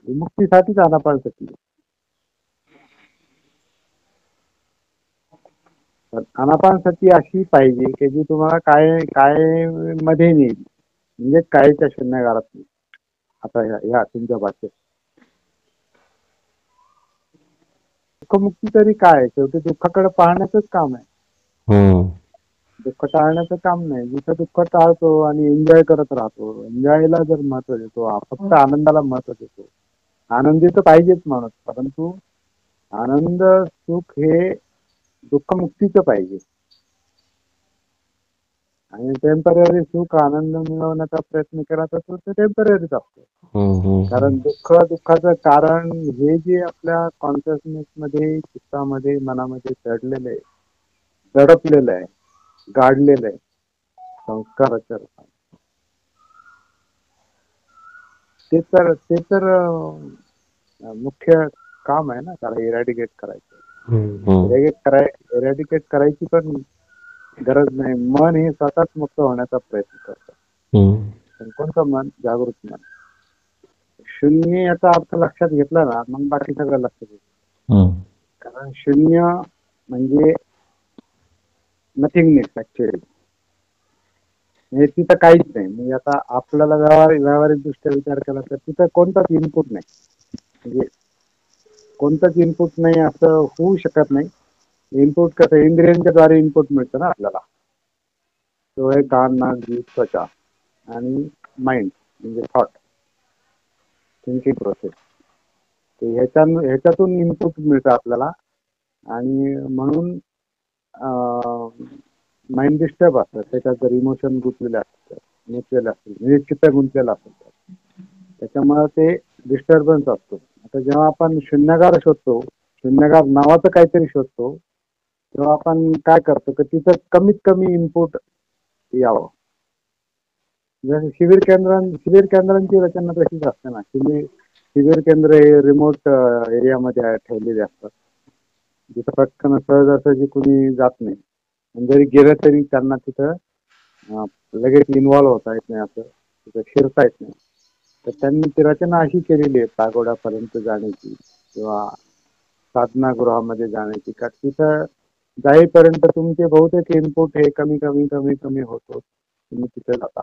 विमुक्तीसाठीच आनापानसती. आनापानसती अशी पाहिजे की जी तुम्हाला काय काय मध्ये नेईल, म्हणजे कायच्या शून्यकाळात नेईल. आता ह्या तुमच्या भाषेत दुःखमुक्ती तरी काय, शेवटी दुःखाकडे पाहण्याचंच काम आहे. दुःख टाळण्याचं काम नाही. जिथं दुःख टाळतो आणि एन्जॉय करत राहतो, एन्जॉयला जर महत्व देतो, फक्त आनंदाला महत्व देतो. आनंदी तर पाहिजेच माणूस, परंतु आनंद सुख हे दुःखमुक्तीचं पाहिजे. आणि टेम्पररी सुख आनंद मिळवण्याचा प्रयत्न केला तर तो टेम्पररीच असतो. कारण दुःखाचं कारण हे जे आपल्या कॉन्शियसनेस मध्ये, चित्तामध्ये, मनामध्ये चढलेलं आहे, दडपलेलं आहे, गाडलेलं आहे संस्काराच्या रूपात, ते तर मुख्य काम आहे ना त्याला इरॅडिकेट करायचं. इरॅडिकेट करायची पण गरज नाही. मन हे स्वतःच मुक्त होण्याचा प्रयत्न करतं. पण कोणतं मन? जागृत मन. शून्य याचा अर्थ लक्षात घेतला ना, मग बाकी सगळं लक्षात येतं. कारण शून्य म्हणजे नथिंगनेस ऍक्च्युअली, म्हणजे तिथं काहीच नाही. म्हणजे आता आपल्याला व्यावहारिक दृष्ट्या विचार केला तर तिथं कोणताच इनपुट नाही, म्हणजे कोणताच इनपुट नाही असं होऊ शकत नाही. इनपुट कसं इंद्रियांच्या द्वारे इनपुट मिळतं ना आपल्याला, डोळे, कान, नाक, जीभ, त्वचा आणि माइंड म्हणजे थॉट, थिंकिंग प्रोसेस. ह्याच्यातून इनपुट मिळतं आपल्याला. आणि म्हणून माइंड डिस्टर्ब असतं. त्याच्यात जर इमोशन गुंतलेले असतात, म्हणजे चित्त गुंतलेलं असतं, त्याच्यामुळे ते डिस्टर्बन्स असतो. आता जेव्हा आपण शून्यगार शोधतो, शून्यगार नावाचं काहीतरी शोधतो, तेव्हा आपण काय करतो की तिथं कमीत कमी इनपुट यावं. जसं शिबिर केंद्रांची रचना तशीच असते ना. शिबिर केंद्र हे रिमोट एरियामध्ये ठेवलेले असतात, जिथं पटकन सहजासहजी कुणी जात नाही. जरी गेलं तरी त्यांना तिथं लगेच इन्व्हॉल्व्ह होता येत नाही, असं तिथं शिरता येत नाही. तर त्यांनी ती रचना अशी केलेली आहे पागोड्यापर्यंत जाण्याची किंवा साधनागृहामध्ये जाण्याची, का तिथं जाईपर्यंत तुमचे बहुतेक इनपुट हे कमी कमी कमी कमी होतो, तुम्ही तिथे जाता.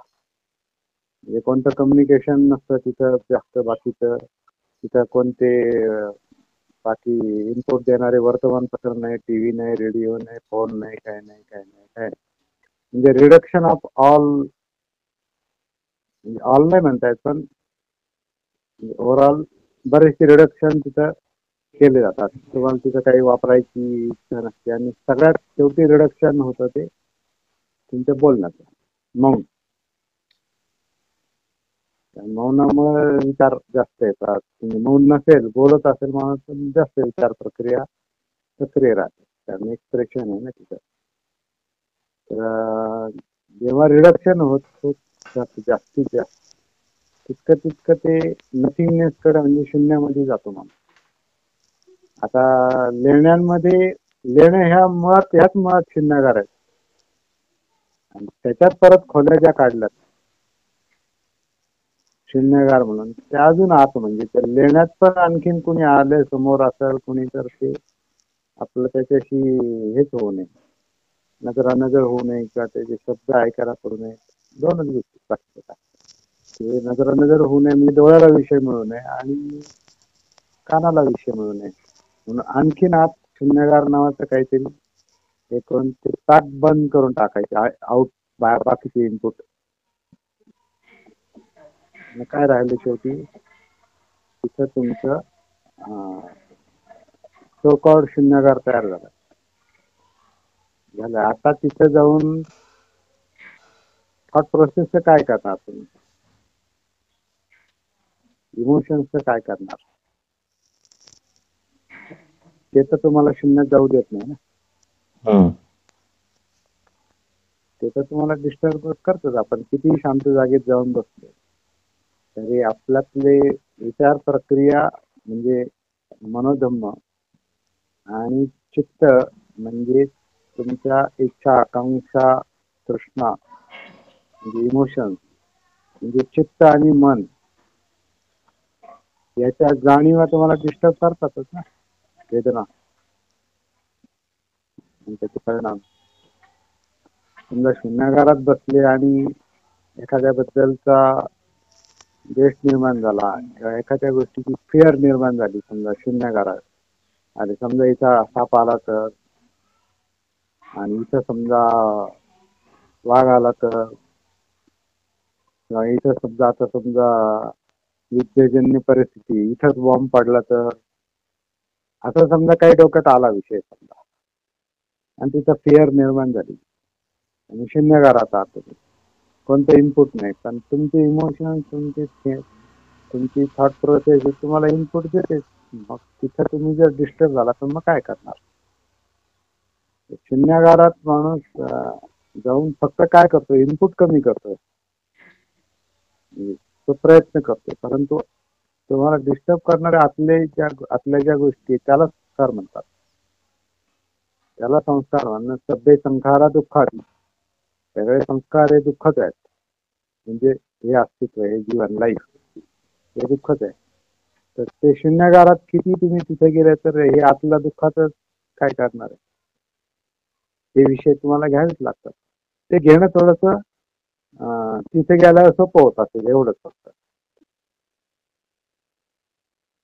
म्हणजे कोणतं कम्युनिकेशन नसतं तिथं जास्त बाकीचं. तिथं कोणते बाकी इनपुट देणारे वर्तमानपत्र नाही, टीव्ही नाही, रेडिओ नाही, फोन नाही, काय नाही काय नाही काय. म्हणजे रिडक्शन ऑफ ऑल, म्हणजे ऑल नाही म्हणता येत, पण ओव्हरऑल बरेचसे रिडक्शन तिथं केले जातात. तुम्हाला तिथं काही वापरायची इच्छा नसते आणि सगळ्यात शेवटी रिडक्शन होतं ते तुमच्या बोलण्याचं, मौन. मौनामुळे विचार जास्त येतात. तुम्ही मौन नसेल, बोलत असेल माणूस, जास्त विचार प्रक्रिया सक्रिय राहते, कारण एक्सप्रेशन आहे ना तिथं. तर जेव्हा रिडक्शन होत जास्तीत जास्त, तितकं ते नथिंगनेस कडे म्हणजे शून्यामध्ये जातो माणूस. आता लेण्या ह्या ह्याच मुळात शून्यगार आहेत. आणि त्याच्यात परत खोल्या ज्या काढल्यात शून्यगार म्हणून, त्या अजून आत, म्हणजे त्या लेण्यात पण आणखीन कुणी आले समोर असेल कुणी, तर ते आपलं त्याच्याशी हेच होऊ नये, नजरानजर होऊ नये किंवा त्याचे शब्द ऐकायला पडू नये. दोनच गोष्टी लागतात. ते नजरानजर होऊ नये म्हणजे डोळ्याला विषय मिळू नये आणि कानाला विषय मिळू नये. म्हणून आणखीन आत शून्यगार नावाचं काहीतरी हे करून ते ताक बंद करून टाकायचे, आउट बाकीचे इनपुट. काय राहिलं शेवटी तिथं तुमचं सो कॉल्ड शून्यगार तयार झाला. आता तिथं जाऊन थॉट प्रोसेसचं काय करणार तुम्ही, इमोशन्सचं काय करणार, ते तर तुम्हाला शून्यात जाऊ देत नाही ना. ते तर तुम्हाला डिस्टर्ब करतच. आपण किती शांत जागेत जाऊन बसतो तरी आपल्यातले विचार प्रक्रिया म्हणजे मनोधम्म आणि चित्त म्हणजे तुमच्या इच्छा, आकांक्षा, तृष्णा म्हणजे इमोशन, म्हणजे चित्त आणि मन याच्या जाणीवा तुम्हाला डिस्टर्ब करतातच ना, वेदना आणि त्याचे परिणाम. समजा शून्यागारात बसले आणि एखाद्याबद्दलचा द्वेष निर्माण झाला किंवा एखाद्या गोष्टीची फिअर निर्माण झाली, समजा शून्यागारात आणि समजा इथं साप आला तर, आणि इथं समजा वाघ आला तर, किंवा इथं समजा आता समजा युद्धजन्य परिस्थिती, इथंच बॉम्ब पडला तर, असं समजा काही डोक्यात आला विषय समजा आणि तिथं फिअर निर्माण झाली आणि शून्यगारात आहात तुम्ही, कोणतं इनपुट नाही, पण तुमचे इमोशन, तुमची थॉट प्रोसेस तुम्हाला इनपुट देते. मग तिथं तुम्ही जर डिस्टर्ब झाला तर मग काय करणार? शून्यागारात माणूस जाऊन फक्त काय करतो, इनपुट कमी करतोय, तो प्रयत्न करतो, परंतु तुम्हाला डिस्टर्ब करणारे आतल्या ज्या गोष्टी त्याला संस्कार म्हणतात. त्याला संस्कार म्हणणं, सभ्य संखारा दुःखात, सगळे संस्कार हे दुःखच आहेत. म्हणजे हे अस्तित्व, हे जीवन, लाईफ हे दुःखच आहे. तर ते शून्यगारात किती तुम्ही तिथे गेले तर हे आतल्या दुःखातच काय करणार आहे, हे विषय तुम्हाला घ्यावेच लागतात. ते घेणं थोडस तिथे गेल्यावर सोपं होत असेल, एवढंच फक्त.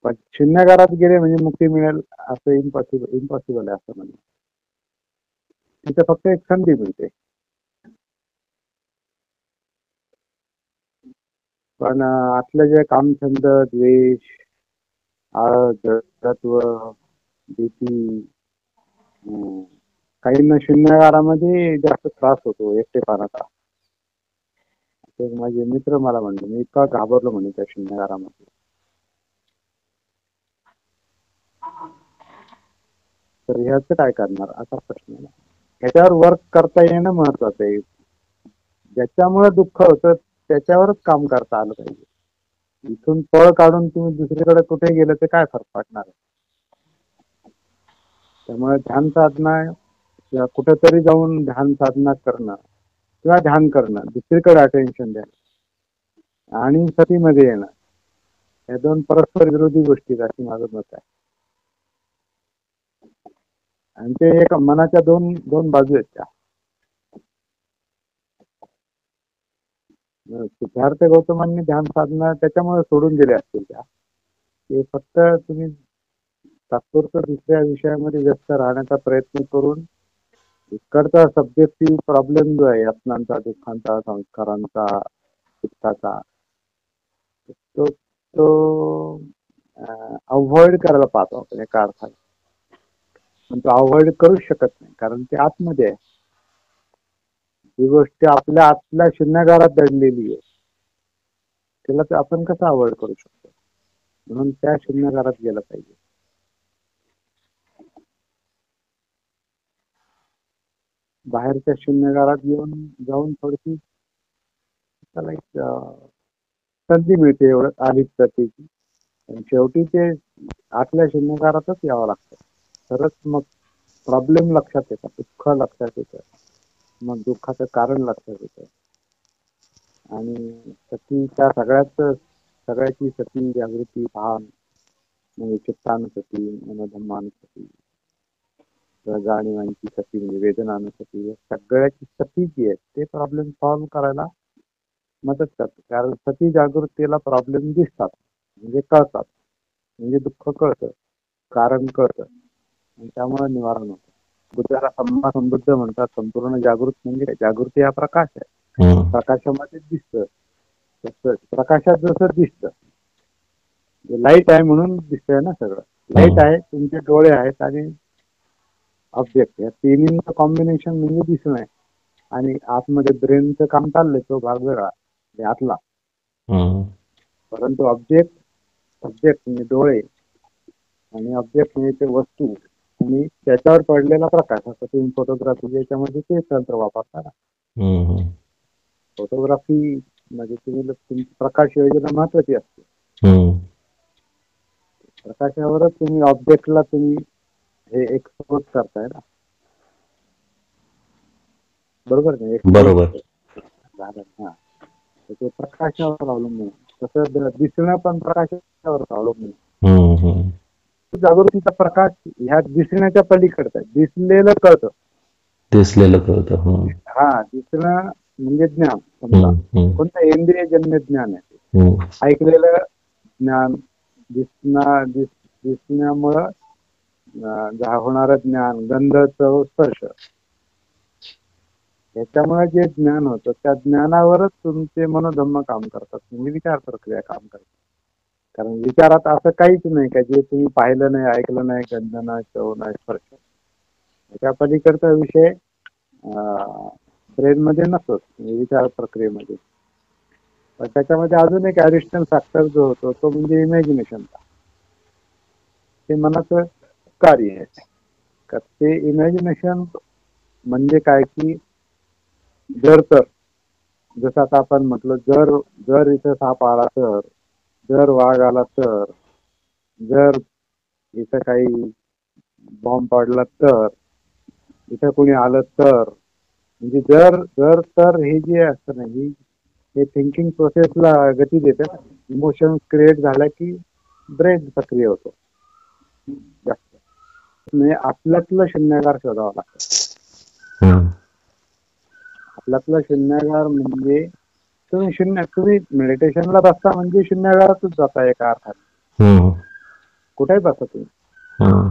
पण शून्यगारात गेले म्हणजे मुक्ती मिळेल असं इम्पॉसिबल आहे असं म्हणणं. तिथे फक्त एक संधी मिळते. पण आतलं जे कामछंद, द्वेष, जडत्व, भीती, काहींना शून्यगारामध्ये जास्त त्रास होतो, एकटेपणाचा. माझे मित्र मला म्हणले, मी इतका घाबरलो म्हणे त्या शून्यगारामध्ये. तर ह्याच काय करणार असा प्रश्न आहे. ह्याच्यावर वर्क करता येणं महत्वाचं आहे. ज्याच्यामुळे दुःख होतं त्याच्यावरच काम करता आलं पाहिजे. इथून पळ काढून तुम्ही दुसरीकडे कुठे गेलं तर काय फरक पडणार आहे? त्यामुळे ध्यान साधना किंवा कुठेतरी जाऊन ध्यान साधना करणं किंवा ध्यान करणं, दुसरीकडे अटेन्शन द्यायला आणि सतीमध्ये येणं, या दोन परस्पर विरोधी गोष्टी अशी माझं मत आहे. आणि ते एक मनाच्या दोन दोन बाजू आहेत त्या. सिद्धार्थ गौतमांनी ध्यान साधना त्याच्यामुळे सोडून दिले असतील त्या, ते फक्त तुम्ही तात्पुरतं दुसऱ्या विषयामध्ये व्यस्त राहण्याचा प्रयत्न करून इकडचा सब्जेक्टिव्ह प्रॉब्लेम जो आहे, आत्मांचा, दुःखांचा, संस्कारांचा, चित्ताचा, तो तो अवॉइड करायला पाहतो आपण एका अर्थाने. पण तो अवॉइड करूच शकत नाही, कारण ते आतमध्ये आहे. ही गोष्ट आपल्या आतल्या शून्यगारात दडलेली आहे, त्याला ते आपण कसं अवॉइड करू शकतो? म्हणून त्या शून्यगारात गेलं पाहिजे. बाहेरच्या शून्यगारात जाऊन थोडीशी त्याला एक संधी मिळते, एवढं अलिप्ततेची. शेवटी ते आतल्या शून्यगारातच यावं लागतं, तरच मग प्रॉब्लेम लक्षात येतात, दुःख लक्षात येतं, मग दुःखाचं कारण लक्षात येतं. आणि सती त्या सगळ्याची सती जागृती, भान म्हणजे चित्तानुसती, मनोधम्मानुसती, जाणीवांची सती म्हणजे वेदनानुसती, सगळ्याची सती जी आहे ते प्रॉब्लेम सॉल्व्ह करायला मदत करते. कारण सती जागृतीला प्रॉब्लेम दिसतात, म्हणजे कळतात, म्हणजे दुःख कळतं, कारण कळतं, आणि त्यामुळे निवारण होतं. बुद्धाला सम्मा समृद्ध म्हणतात. संपूर्ण जागृत म्हणजे जागृती हा प्रकाश आहे, प्रकाशामध्ये दिसतं. प्रकाशात जसं दिसतं, लाईट आहे म्हणून दिसतंय ना सगळं. लाईट आहे, तुमचे डोळे आहेत आणि ऑब्जेक्ट, या तिन्हींचं कॉम्बिनेशन म्हणजे दिसणं आहे. आणि आतमध्ये ब्रेनचं काम चाललंय, तो भाग वेगळा आतला. परंतु ऑब्जेक्ट म्हणजे डोळे आणि ऑब्जेक्ट म्हणजे ते वस्तू आणि त्याच्यावर पडलेला प्रकाश. आता तुम्ही फोटोग्राफी याच्यामध्ये ते तंत्र वापरता ना. फोटोग्राफी मध्ये तुमची प्रकाश योजना महत्वाची असते. प्रकाशावरच तुम्ही ऑब्जेक्टला तुम्ही हे एक्सपोज करताय ना, बरोबर नाही? बरोबर. हा, तो प्रकाशावर अवलंबून. तसं दिसणं पण प्रकाशावर अवलंबून आहे. हम्म, हम्म. जागृतीचा प्रकाश ह्या दिसण्याच्या पलीकडचा आहे. दिसलेलं कळतं. दिसलेलं कळतं. हम्म, हा, दिसणं म्हणजे ज्ञान समजा. हम्म, हम्म, कोणतं इंद्रियजन्य ज्ञान आहे ते. हम्म, ऐकलेलं ज्ञान, दिसण्यामुळं होणारं ज्ञान, गंध, चव, स्पर्श, याच्यामुळे जे ज्ञान होतं त्या ज्ञानावरच तुमचे मनोधम्म काम करतात, म्हणजे विचार प्रक्रिया काम करतात. कारण विचारात असं काहीच नाही का जे तुम्ही पाहिलं नाही, ऐकलं नाही, गंध नाही, चव नाही, स्पर्श. त्याच्या पलीकडचा विषय ब्रेन मध्ये नसतो, म्हणजे विचार प्रक्रियेमध्ये. पण त्याच्यामध्ये अजून एक ऍडिशनल फॅक्टर जो होतो तो म्हणजे इमॅजिनेशनचा. ते मनाचं कार्य आहे. तर ते इमॅजिनेशन म्हणजे काय की जर तर जसं आता आपण म्हटलं, जर जर इथं साप आला तर, जर वाघ आला तर, जर इथं काही बॉम्ब पडला तर, इथं कोणी आलं तर, म्हणजे जर जर तर हे जे असतं ना, हे थिंकिंग प्रोसेसला गती देते ना. इमोशन्स क्रिएट झाला की ब्रेन सक्रिय होतो जास्त. म्हणजे आपल्यातलं शून्यगार शोधावा लागतं. हम्म, आपल्यातलं शून्यगार म्हणजे तुम्ही मेडिटेशनला बसता म्हणजे शून्यगारातच जाता एका अर्थात. हम्म, कुठेही बसा तुम्ही, हम्म,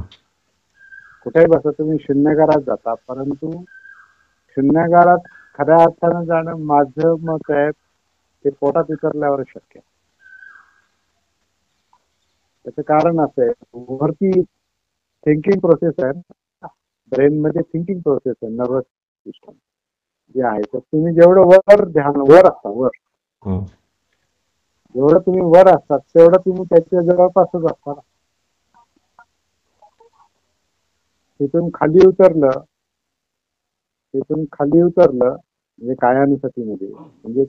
कुठेही बसा तुम्ही शून्यगारात जाता. परंतु शून्यगारात खऱ्या अर्थानं जाणं, माझं मत आहे, ते पोटात उतरल्यावर शक्य आहे. त्याचं कारण असं आहे, वरती थिंकिंग प्रोसेस आहे, ब्रेन मध्ये थिंकिंग प्रोसेस आहे, नर्वस सिस्टम जे आहे. तर तुम्ही जेवढं वर ध्यान, वर असता, वर हम्म. जेवढं तुम्ही वर असतात तेवढं तुम्ही त्याच्या जवळपासच असता. तिथून खाली उतरलं, तिथून खाली उतरलं म्हणजे कायानुसतीमध्ये, म्हणजे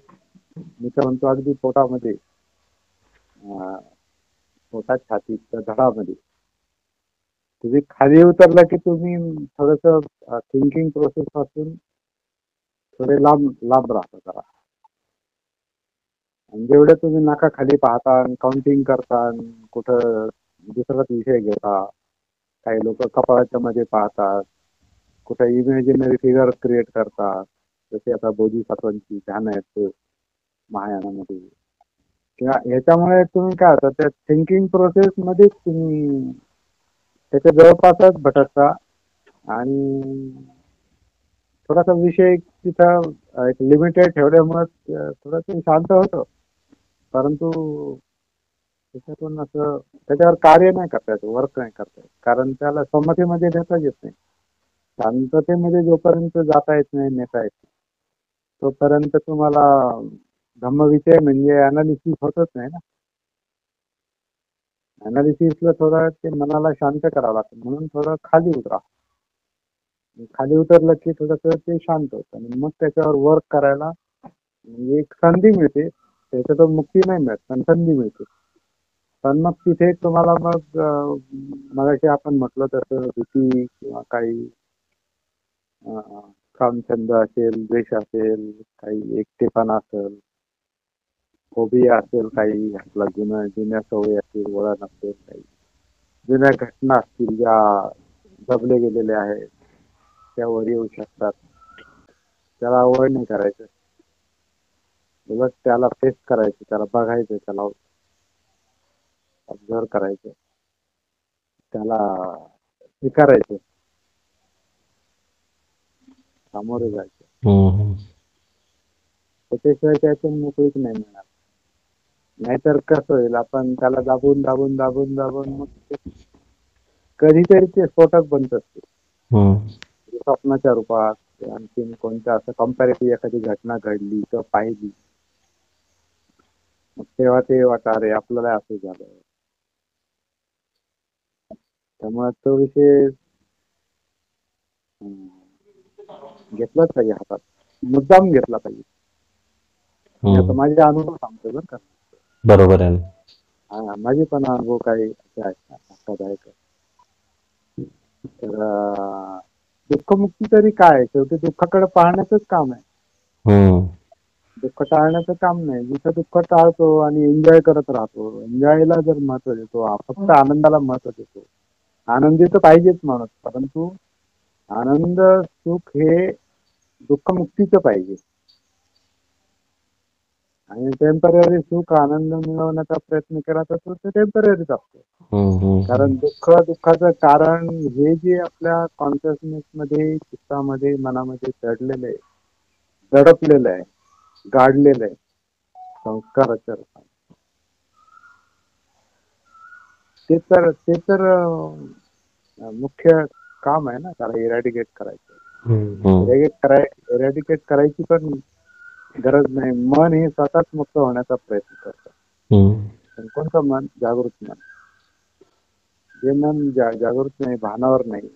मी तर म्हणतो अगदी पोटामध्ये, पोटात छातीच्या धडामध्ये तुम्ही खाली उतरलं की तुम्ही थोडस थिंकिंग प्रोसेस पासून थोडे लांब लांब राहता जरा. आणि जेवढे तुम्ही नाका खाली पाहता, काउंटिंग करता, कुठं दुसराच विषय घेता, काही लोक कपाळाच्या मध्ये पाहतात, कुठे इमॅजिनरी फिगर क्रिएट करतात, जसे आता बोधिसत्वांची ध्यान आहेत महायानामध्ये. किंवा ह्याच्यामुळे तुम्ही काय होतं, त्या थिंकिंग प्रोसेस मध्येच तुम्ही त्याच्या जवळपासच भटकता आणि थोडासा विषय तिथं एक लिमिटेड ठेवल्यामुळे थोडंसं शांत होतं. परंतु त्याच्यातून असं त्याच्यावर कार्य नाही करता येत, वर्क नाही करता येत, कारण त्याला संमतीमध्ये नेता येत नाही. शांततेमध्ये जोपर्यंत जाता येत नाही, नेता येत नाही, तोपर्यंत तुम्हाला धम्मविषय म्हणजे अनालिसिस होतच नाही ना. अनालिसिसला थोडं ते मनाला शांत करावं लागतं, म्हणून थोडं खाली उतरा. खाली उतरलं की थोडंसं ते शांत होतं आणि मग त्याच्यावर वर्क करायला म्हणजे एक संधी मिळते. त्याच्यातून मुक्ती नाही मिळत, पण संधी मिळते. पण मग तिथे तुम्हाला मग मगाशी आपण म्हटलं तसं भीती किंवा काही कामछंद असेल, द्वेष असेल, काही एकटेपणा असेल, फोबिया असेल, काही आपला जुन्या सवयी असतील, वळण असेल, काही जुन्या घटना असतील ज्या दबले गेलेले आहेत, त्यावर येऊ शकतात. त्याला अवॉइड नाही करायचं, उलट त्याला फेस करायचं, त्याला बघायचं, त्याला ऑब्झर्व करायचं, त्याला स्वीकारायचं, सामोरे जायचं. हम्म. त्याच्याशिवाय त्यातून मोकळीक नाही मिळणार. नाहीतर कसं होईल, आपण त्याला दाबून दाबून दाबून दाबून मग कधीतरी ते स्फोटक बनत असते. हम्म. स्वप्नाच्या रूपात आणखीन कोणत्या असं कम्पॅरेटिव्ह एखादी घटना घडली तर पाहिली, मग तेव्हा ते वाटतं अरे आपल्याला असं झालं. त्यामुळे तो विषय घेतलाच पाहिजे हातात, मुद्दाम घेतला पाहिजे. मी आता माझे अनुभव सांगतो बरं का. बरोबर आहे. हा, माझे पण अनुभव काही असे आहेत ना धक्कादायक. तर दुःखमुक्ती तरी काय, शेवटी दुःखाकडे पाहण्याचंच काम आहे. हम्म. दुःख टाळण्याचं काम नाही. जिथं दुःख टाळतो आणि एन्जॉय करत राहतो, एन्जॉयला जर महत्व देतो, फक्त आनंदाला महत्व देतो. आनंदी तर पाहिजेच माणूस, परंतु आनंद सुख हे दुःखमुक्तीचं पाहिजे. आणि टेम्पररी सुख आनंद मिळवण्याचा प्रयत्न केला तर तो टेम्पररीच असतो. कारण दुःखाचं कारण हे जे आपल्या कॉन्शियसनेस मध्ये, चित्तामध्ये, मनामध्ये दडलेलं आहे, दडपलेलं आहे, गाडलेलं आहे संस्काराच्या रूपात, ते तर मुख्य काम आहे ना त्याला इरॅडिकेट करायचं. इरॅडिकेट करायची पण गरज नाही. मन हे स्वतःच मुक्त होण्याचा प्रयत्न करतं. पण कोणतं मन? जागृत मन. जे मन जागृत नाही, भानावर नाही,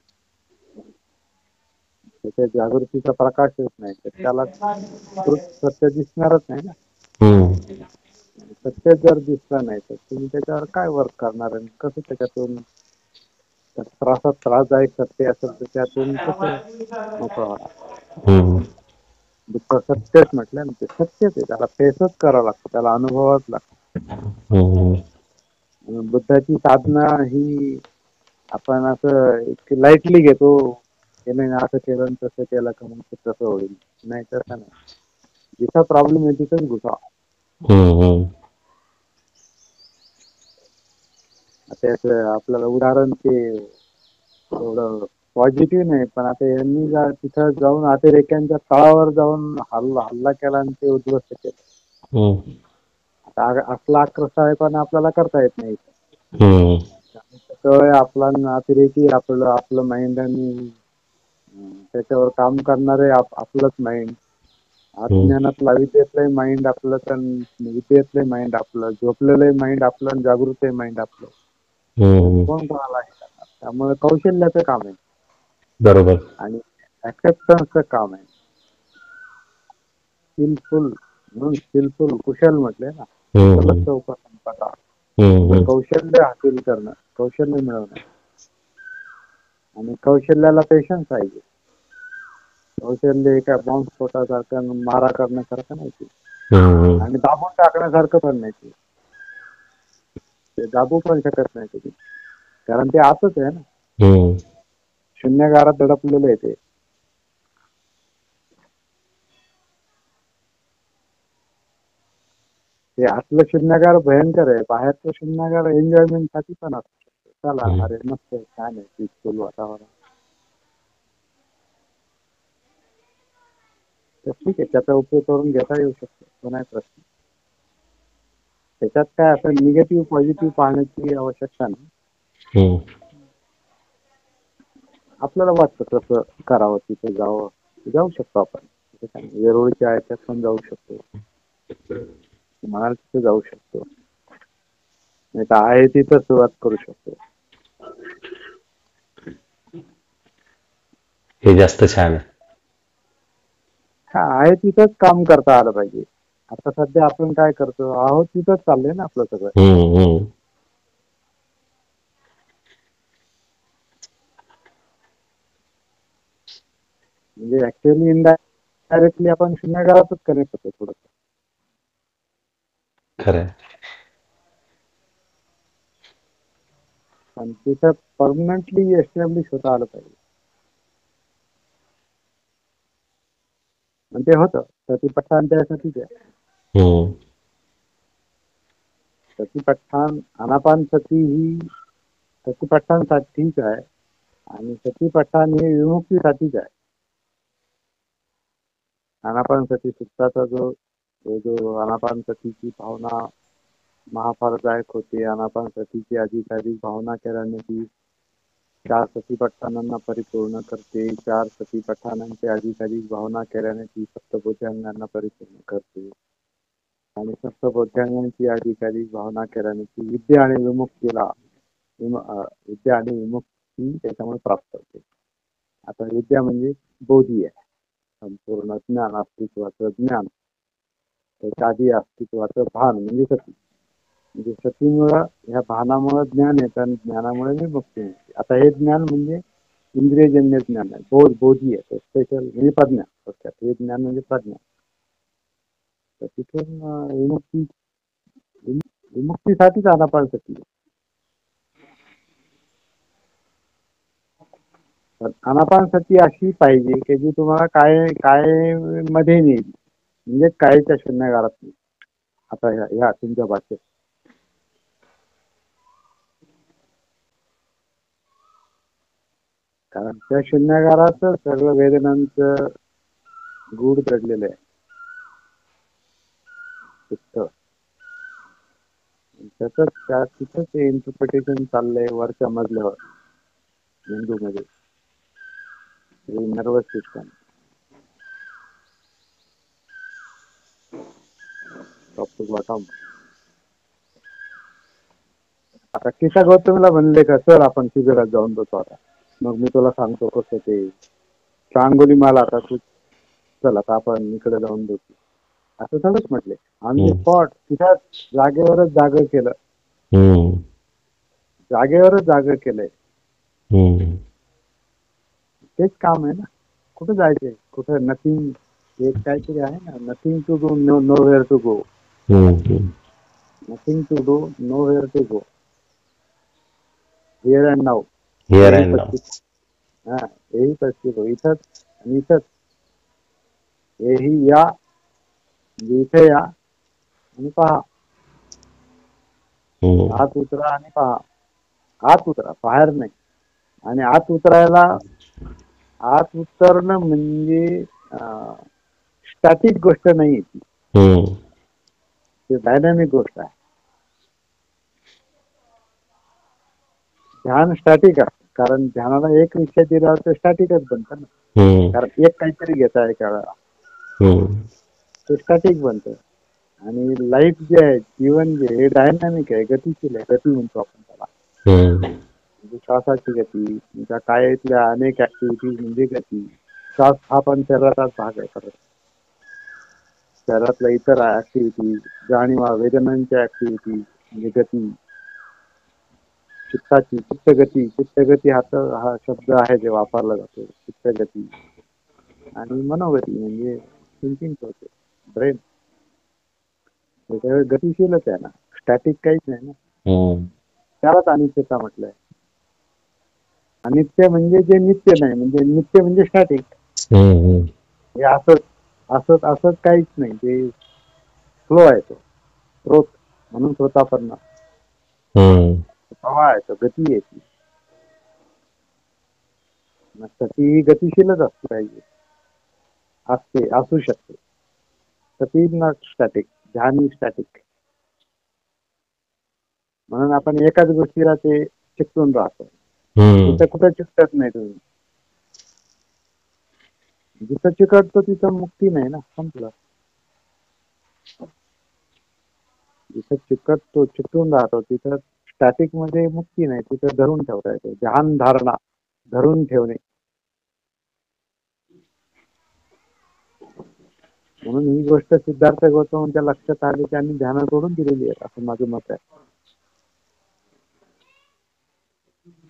त्याच्या जागृतीचा प्रकाश येत नाही, तर त्याला सत्य दिसणारच नाही ना. सत्य जर दिसलं नाही तर तुम्ही त्याच्यावर काय वर्क करणार आणि कसं त्याच्यातून त्रासदायक सत्य असेल तर त्यातून कसं मोकळं होणार. दुःख सत्यच म्हटलं ना, ते सत्यच आहे, त्याला फेसच करावं लागतं, त्याला अनुभवावंच लागतं. बुद्धाची साधना ही आपण असं लाईटली घेतो, केलं असं केलं तसं केलं का मग तसं होईल, नाही तसं नाही. जिथं प्रॉब्लेम आहे तिथंच घुसा. आता आपल्याला उदाहरण ते थोडं पॉझिटिव्ह नाही, पण आता यांनी तिथं जाऊन अतिरेक्यांच्या तळावर जाऊन हल्ला केला आणि ते उद्ध्वस्त केलं. आता असला आक्रसाळेपणा आपल्याला करता येत नाही. त्यामुळे आपला अतिरेकी आपलं माइंड आणि त्याच्यावर काम करणारे आपलंच माइंड, अज्ञानातला विद्येतलं माइंड आपलं, तर विद्येतलं माइंड आपलं, झोपलेलं माइंड आपलं, जागृत माइंड आपलं. कोण कोणाला हे करणार? त्यामुळे कौशल्याचं काम आहे. बरोबर. आणि ऍक्सेप्टन्सचं काम आहे. स्किलफुल म्हणून स्किलफुल, कुशल म्हटले ना, कौशल्य हासिल करणं, कौशल्य मिळवणं. आणि कौशल्याला पेशन्स पाहिजे. कौशल्य एका बॉम्ब स्फोटासारखं मारा करण्यासारखं नाही आणि दाबून टाकण्यासारखं पण नाही. ते दाबू पण शकत नाही तुम्ही, कारण ते आतच आहे ना, शून्यगारात दडपलेलं आहे ते आतलं शून्यगार भयंकर आहे. बाहेरचं शून्यगार एन्जॉयमेंट साठी पण असू शकतो. चला अरे मस्त छान आहे, पीसफुल वातावरण, तर ठीक आहे, त्याचा उपयोग करून घेता येऊ शकतो, तो नाही प्रश्न. त्याच्यात काय असं निगेटिव्ह पॉझिटिव्ह पाहण्याची आवश्यकता नाही. आपल्याला वाटतं तसं करावं, तिथे जाऊ शकतो आपण. वेरूळच्या याच्यात पण जाऊ शकतो, म्हणाल तिथे जाऊ शकतो, नाही तर आहे तिथं सुरुवात करू शकतो. हे जास्त छान आहे. आहे तिथंच काम करता आलं पाहिजे. आता सध्या आपण काय करतो आहोत तिथंच चाललंय ना आपलं सगळं. म्हणजे ऍक्च्युअली इनडायरेक्टली आपण शून्यगारातच कनेक्ट होतो थोडं. खरं. पण तिथं परमनंटली एस्टॅब्लिश होता आलं पाहिजे. आणि ते होतं सतीपट्टान त्यासाठीच आहे. सतीपट्टान आनापान सती ही सतीपट्टांसाठीच आहे आणि सतीपट्टान हे विमुक्तीसाठीच आहे. आनापान सती सुप्ताचा जो आनापान सतीची भावना महाफलदायक होते. आनापान सतीची अधिकाधिक भावना केल्याने ती 4 सतीपट्टानांना परिपूर्ण करते. 4 सतीपट्टानांची अधिकाधिक भावना केल्याने ती सप्तबोध्यांगांना परिपूर्ण करते. आणि सप्तबोध्यांगांची अधिकाधिक भावना केल्याने ती विद्या आणि विमुक्ती त्याच्यामुळे प्राप्त होते. आता विद्या म्हणजे बोधी आहे, संपूर्ण ज्ञान, अस्तित्वाचं ज्ञान. त्याच्या आधी अस्तित्वाचं भान म्हणजे सती. म्हणजे सतीमुळं, ह्या भानामुळे ज्ञान येतं आणि ज्ञानामुळे विमुक्ती मिळते. आता हे ज्ञान म्हणजे इंद्रियजन्य ज्ञान आहे, बोधी आहे, स्पेशल म्हणजे प्रज्ञा. हे ज्ञान म्हणजे प्रज्ञा. तर तिथून विमुक्तीसाठीच आनापानसती. आनापानसती अशी पाहिजे की जी तुम्हाला काय मध्ये नेईल, म्हणजे कायच्या शून्यकाळात नेईल. आता ह्या तुमच्या भाषेत कारण त्या शून्यकाळात सर्व वेदनांचं गूढ दडलेलं आहे. तिथंच इंटरप्रिटेशन चाललंय वरच्या मजल्यावर मेंदूमध्ये, nervous system, top to bottom. आता किसा गौतमीला म्हणले का सर आपण शिबिरात जाऊन बसू आता, मग मी तुला सांगतो कसं ते सांगोली मला आता तू चल आता आपण इकडे जाऊन बसू, असं सगळंच म्हटले. ऑन दी स्पॉट तिथं जागेवरच जागर केलं, जागेवरच जागर केलंय. तेच काम आहे ना. कुठं जायचंय, कुठं नथिंग, एक काहीतरी आहे ना, nothing to do nowhere to go. Nothing to do nowhere to go, here and now. हा यही पस्तीत हो, इथंच आणि इथंच, हेही या इथे या आणि पहा, आत उतरा आणि पहा. आत उतरा, बाहेर नाही. आणि आत उतरायला, आत उतरणं म्हणजे स्टॅटिक गोष्ट नाही ती, ते डायनॅमिक गोष्ट आहे. ध्यान स्टॅटिक असतं, कारण ध्यानाला एक विषय दिल्यावर ते स्टॅटिकच बनतं ना. कारण एक काहीतरी घेता आहे वेळेला, ते स्टॅटिक बनतं. आणि लाईफ जे आहे, जीवन जे हे डायनॅमिक आहे, गतिशील आहे, गती म्हणतो आपण त्याला. म्हणजे श्वासाची गती, तुमच्या कायातल्या अनेक ऍक्टिव्हिटीज म्हणजे गती. श्वास हा पण शरीराचाच भाग आहे खरं. शरीरातल्या इतर ऍक्टिव्हिटीज, जाणीवा, वेदनांच्या ऍक्टिव्हिटीज म्हणजे गती. चित्ताची चित्तगती, चित्तगती हा शब्द आहे जे वापरला जातो, चित्तगती. आणि मनोगती म्हणजे थिंकिंग प्रोसेस, ब्रेन. त्याच्यावर गतिशीलच आहे ना, स्टॅटिक काहीच नाही ना. त्यालाच अनित्यता म्हटलंय. अनित्य म्हणजे जे नित्य नाही, म्हणजे नित्य म्हणजे स्टॅटिक. हे असंच असंच असंच काहीच नाही, ते फ्लो आहे, तो स्रोत म्हणून स्वतःपन्न प्रवाह आहे, तो गती आहे ती. सती गतिशीलच असली पाहिजे, असते, असू शकते. सती नॉट स्टॅटिक, ध्यान स्टॅटिक. म्हणून आपण एकाच गोष्टीला ते चिकटून राहतो, तिथं कुठं चिकटत नाही तुम्ही. जिथं चिकटतो तिथं मुक्ती नाही ना, संपलं. जिथं चिकटतो, चिकटून राहतो, तिथं स्टॅटिक मध्ये मुक्ती नाही, तिथं धरून ठेवता येते. ध्यान धारणा, धरून ठेवणे. म्हणून ही गोष्ट सिद्धार्थ गौतमांच्या लक्षात आली, त्यांनी ध्यान सोडून दिलेली आहे, असं माझं मत आहे.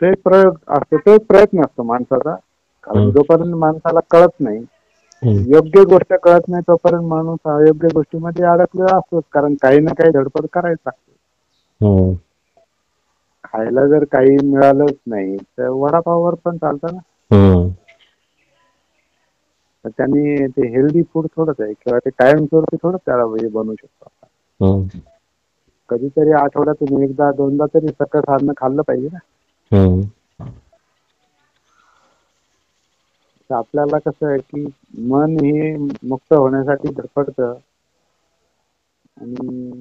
ते प्रयोग असतो, तो प्रयत्न असतो माणसाचा. कारण जोपर्यंत माणसाला कळत नाही, योग्य गोष्ट कळत नाही, तोपर्यंत माणूस अयोग्य गोष्टीमध्ये अडकलेला असतोच. कारण काही ना काही धडपड करायच लागते. खायला जर काही मिळालंच नाही तर वडापाववर पण चालतं ना. तर त्यांनी ते हेल्दी फूड थोडंच आहे, किंवा ते कायमस्वरूपी थोडंच त्याला बनवू शकतो आपण. कधीतरी आठवड्यातून एकदा दोनदा तरी सकस अन्न खाल्लं पाहिजे ना. आपल्याला कसं आहे की मन हे मुक्त होण्यासाठी धडपडतं, आणि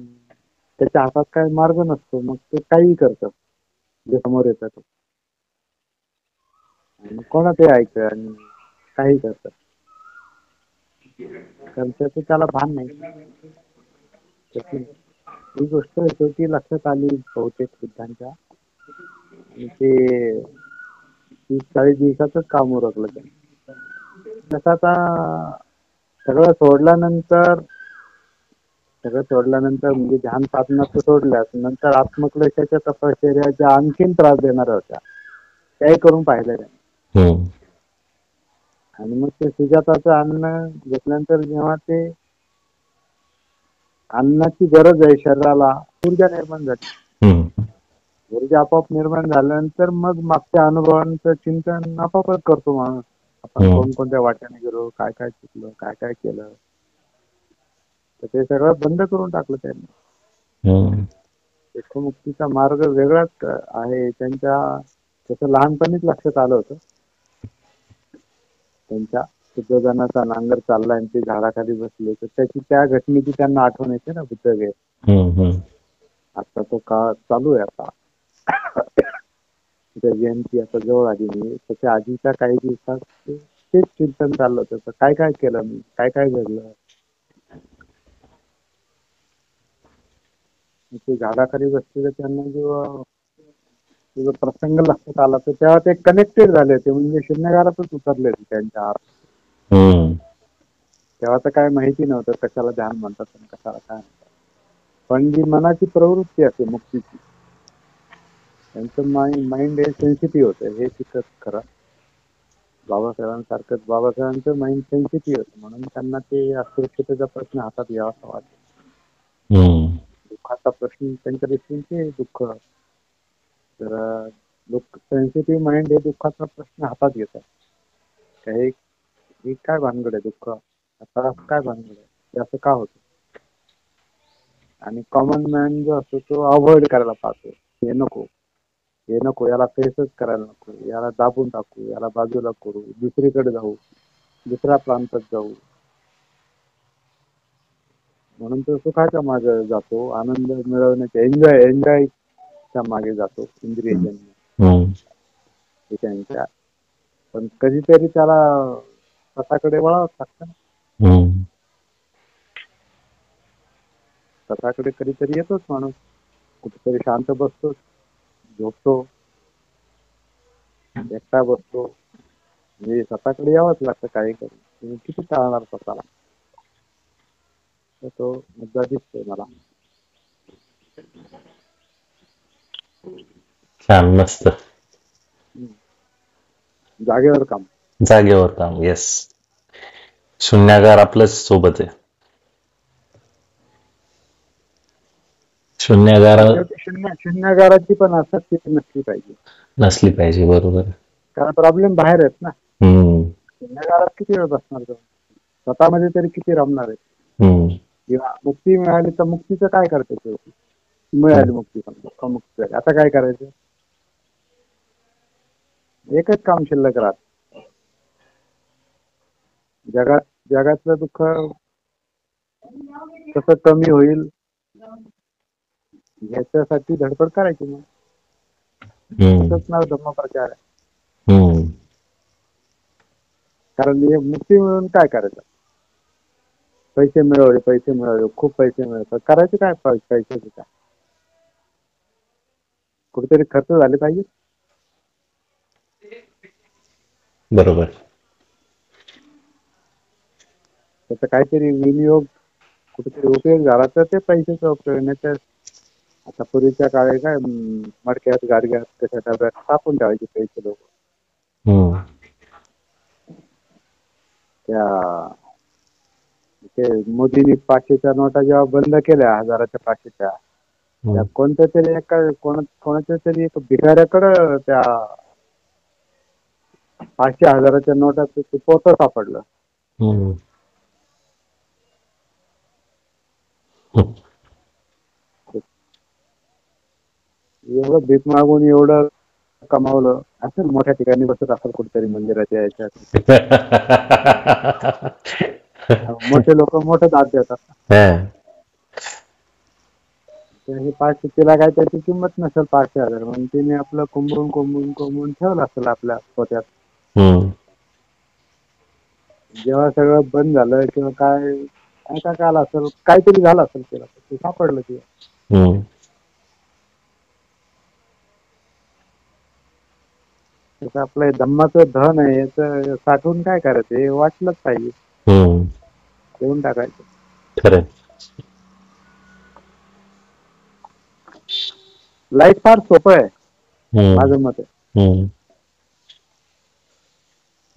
त्याच्या हातात काही मार्ग नसतो, मग ते काही करतं जे समोर येतं ते, आणि कोणाचे ऐकतं आणि काही करतं, कारण त्याचं त्याला भान नाही. ही गोष्ट शेवटी लक्षात आली बहुतेक सिद्धांच्या, आणि ते 30-40 दिवसातच काम उरकलं त्यांनी. तसं आता सगळं सोडल्यानंतर म्हणजे ध्यान साधनाचं सोडल्यास नंतर आत्मक्लेशाच्या तपश्चर्याच्या आणखीन त्रास देणार होत्या, त्याही करून पाहिलं त्यांनी. आणि मग ते सुजाताचं अन्न घेतल्यानंतर जेव्हा ते अन्नाची गरज आहे शरीराला, ऊर्जा निर्माण झाली. हम्म. ऊर्जा आपोआप निर्माण झाल्यानंतर मग मागच्या अनुभवांचं चिंतन आपोआपच करतो माणूस. आपण हम्म. कोणकोणत्या वाट्याने गेलो, काय काय चुकलं, काय काय केलं, तर ते सगळं बंद करून टाकलं त्यांनी. हम्म. विश्वमुक्तीचा मार्ग वेगळाच आहे. त्यांच्या तसं लहानपणीच लक्षात आलं होतं. त्यांच्या शुद्धोधनाचा नांगर चालला आणि ते झाडाखाली बसले, तर त्याची त्या घटनेची त्यांना आठवण येते ना बुद्धगया. हम्म. आता तो काळ चालू आहे आता. त्या जयंती आता जवळ आली नाही. त्याच्या आधीच्या काही दिवसात तेच चिंतन चाललं होतं. तर काय काय केलं मी, काय काय घडलं. ते झाडाखाली बसलेलं त्यांना जेव्हा तुझा प्रसंग लक्षात आला, तर तेव्हा ते कनेक्टेड झाले होते. म्हणजे शून्यगारातच उतरले होते त्यांच्या आत. हम्म. तेव्हा तर काय माहिती नव्हतं कशाला ध्यान म्हणतात आणि कशाला काय म्हणतात. पण जी मनाची प्रवृत्ती असते मुक्तीची, त्यांचं माइंड हे सेन्सिटिव्ह होतं. हे तिथंच खरं. बाबासाहेबांसारखंच बाबासाहेबांचं माइंड सेन्सिटिव्ह होतं, म्हणून त्यांना ते असुरक्षिततेचा प्रश्न हातात घ्यावासा वाटतो. हम्म. दुःखाचा प्रश्न त्यांच्या दृष्टीने ते दुःख. तर सेन्सिटिव्ह माइंड हे दुःखाचा प्रश्न हातात घेतात. काही ही काय भानगड आहे दुःख, आता काय भानगड आहे, हे असं का होतं. आणि कॉमन मॅन जो असतो तो अवॉइड करायला पाहतो. हे नको, हे नको, याला फेसच करायला नको, याला दाबून टाकू, याला बाजूला करू, दुसरीकडे जाऊ, दुसऱ्या प्रांतात जाऊ. म्हणून तो सुखाच्या मागे जातो, आनंद मिळवण्याच्या एन्जॉयच्या मागे जातो, इंद्रियजन्य हम्म. त्यांच्या. पण कधीतरी त्याला स्वतःकडे वळावंच लागतं ना. हम्म. स्वतःकडे कधीतरी येतोच माणूस, कुठेतरी शांत बसतो, झोपतो, एकटा बसतो. म्हणजे स्वतःकडे यावंच लागतं काही करून. तुम्ही किती टाळणार स्वतःला. तर तो मुद्दा दिसतोय मला. छान, मस्त. जागेवर काम. जागेवर काम. येस. शून्यागार आपल्याच सोबत आहे. शून्यागार शून्यगाराची पण आसक्ती नसली पाहिजे. नसली पाहिजे. बरोबर. कारण प्रॉब्लेम बाहेर आहेत ना. हम्म. शून्यगारात किती वेळ बसणार तो, स्वतःमध्ये तरी किती रमणार आहे. हम्म. किंवा मुक्ती मिळाली तर मुक्तीचं काय करते ते. मिळाली मुक्ती, पण दुःख मुक्ती झाली, आता काय करायचं. एकच काम शिल्लक राहत. जगातलं दुःख कसं कमी होईल याच्यासाठी धडपड करायची. मग हम्म. असंच नाव धर्मप्रचार आहे. हम्म. कारण हे मुक्ती मिळून काय करायचं. पैसे मिळवले, खूप पैसे मिळवले, करायचे काय पैशाचे काय. कुठेतरी खर्च झाले पाहिजे. बरोबर. त्याचा काहीतरी विनियोग, कुठेतरी उपयोग झाला तर ते पैशाचा उपयोग. नाही तर आता पूर्वीच्या काळी काय मडक्यात गाडग्यात त्याच्या डब्यात टाकून ठेवायचे पैसे लोक. हम्म. त्या ते मोदींनी 500च्या नोटा जेव्हा बंद केल्या, 1000च्या 500च्या, त्या कोणत्या तरी कोणाच्या तरी एक भिकाऱ्याकडं त्या 500 1000च्या नोटाचं ते पोतं सापडलं. हम्म. एवढं भीक मागून एवढं कमावलं असेल, मोठ्या ठिकाणी बसत असेल कुठेतरी मंदिराच्या याच्यात. मोठे लोक मोठे दाद देतात. हे 500 तिला काय त्याची किंमत नसेल 500,000, म्हणून तिने आपलं कोंबून ठेवलं असेल आपल्या पोत्यात. जेव्हा सगळं बंद झालं किंवा काय काय काय आलं असेल, काहीतरी झालं असेल तिला, ते सापडलं तिला. तसं आपलं धम्माचं धन आहे, याचं साठवून काय करायचं, हे वाटलंच पाहिजे. देऊन टाकायचं. खरं. लाईफ फार सोपं आहे, माझं मत आहे.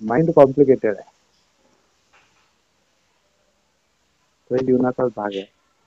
माइंड कॉम्प्लिकेटेड आहे. तो जीवनाचाच भाग आहे.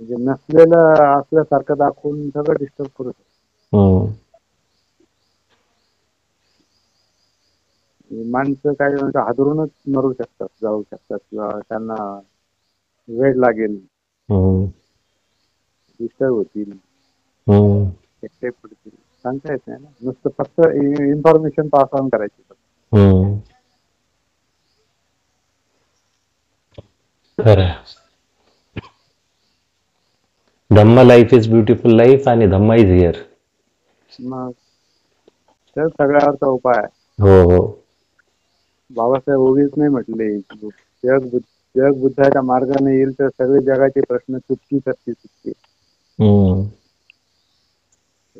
म्हणजे नसलेलं असल्यासारखं दाखवून सगळं डिस्टर्ब करू शकतो. हम्म. माणसं काही म्हणजे हादरूनच मरू शकतात, जाऊ शकतात, किंवा त्यांना वेळ लागेल, हम्म. डिस्टर्ब होतील, हम्म. एकटे पडतील, सांगता येत नाही ना. नुसतं फक्त इन्फॉर्मेशन पास ऑन करायची. हम्म. खरं. धम्म लाईफ इज ब्युटिफुल लाईफ आणि धम्म इज हिअर. मग तर सगळ्यावरचा उपाय आहे. हो हो. बाबासाहेब उगीच नाही म्हटले, जग बुद्धाच्या मार्गाने येईल तर सगळे जगाचे प्रश्न चुटकी करते चुटकी. हम्म.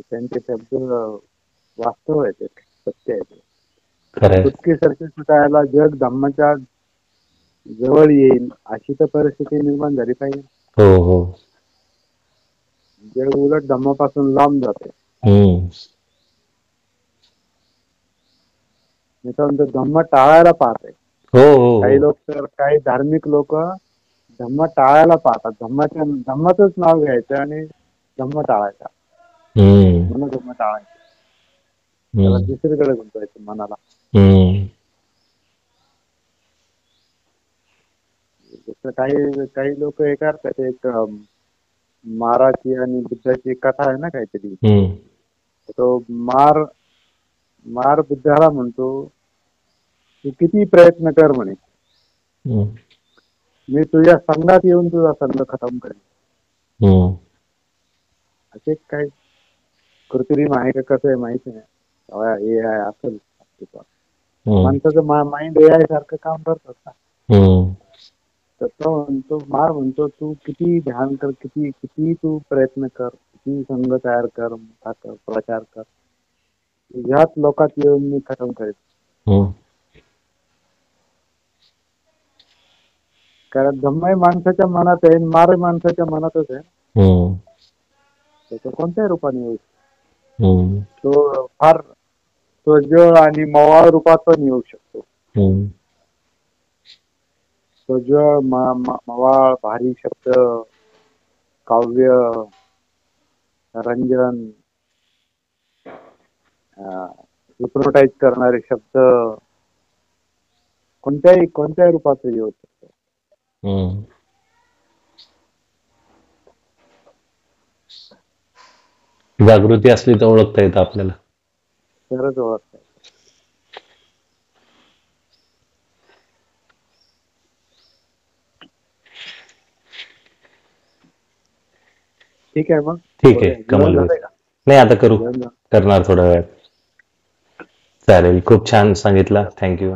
त्यांचे शब्द वास्तव आहे, ते सत्य आहे. ते खरंय. चुटकी सरकी सुटायला जग धम्माच्या जवळ येईल अशी तर परिस्थिती निर्माण झाली पाहिजे. हो हो. जग उलट धम्मापासून लांब जाते. हम्म. मित्रांनो, धम्म टाळायला पाहते. हो हो काही हो. लोक तर, काही धार्मिक लोक धम्म टाळायला पाहतात. धम्माचंच नाव घ्यायचं आणि धम्म टाळायचा, हम्म. म्हणून धम्म टाळायचं, त्याला हम्म. दुसरीकडे गुंतवायचं मनाला. हम्म. जसं काही काही लोक हे करतात, एक माराची आणि बुद्धाची कथा आहे ना काहीतरी. हम्म. तो मार मार बुद्धाला म्हणतो, तू किती प्रयत्न कर म्हणे, हम्म. मी तुझ्या संघात येऊन तुझा संघ खतम करेन. हम्म. असे काही कृत्रिम आहे का कसं आहे माहिती नाही. हे आहे असेल अस्तित्वात. हम्म. माणसाचं माइंड ए आय सारखं काम करतात ना. हम्म. तर तो म्हणतो, मार म्हणतो, तू किती ध्यान कर, किती किती तू प्रयत्न कर, किती संघ तयार कर, मोठा कर, प्रचार कर, तुझ्याच लोकात येऊन मी खतम करेन. हम्म. कारण धम्मही माणसाच्या मनात आहे, मार माणसाच्या मनातच आहे. हम्म. त्याच्या कोणत्याही रूपाने येऊ शकतो. हम्म. तो फार सोज्वळ आणि मवाळ रूपात पण येऊ शकतो. हम्म. सोज्वळ, मवाळ, भारी शब्द, काव्य, रंजन, हिप्नोटाईज करणारे शब्द, कोणत्याही रूपात येऊ शकतो. हम्म. जागृती असली तर ओळखता येतं आपल्याला. तरच ओळखतात. ठीक आहे, मग ठीक आहे बोलूया. जेवण कमलवीर. झालंय का? नाही आता करू, जेवण झालं. करणार थोड्या वेळात. चालेल, खूप छान सांगितलं, थँक्यू.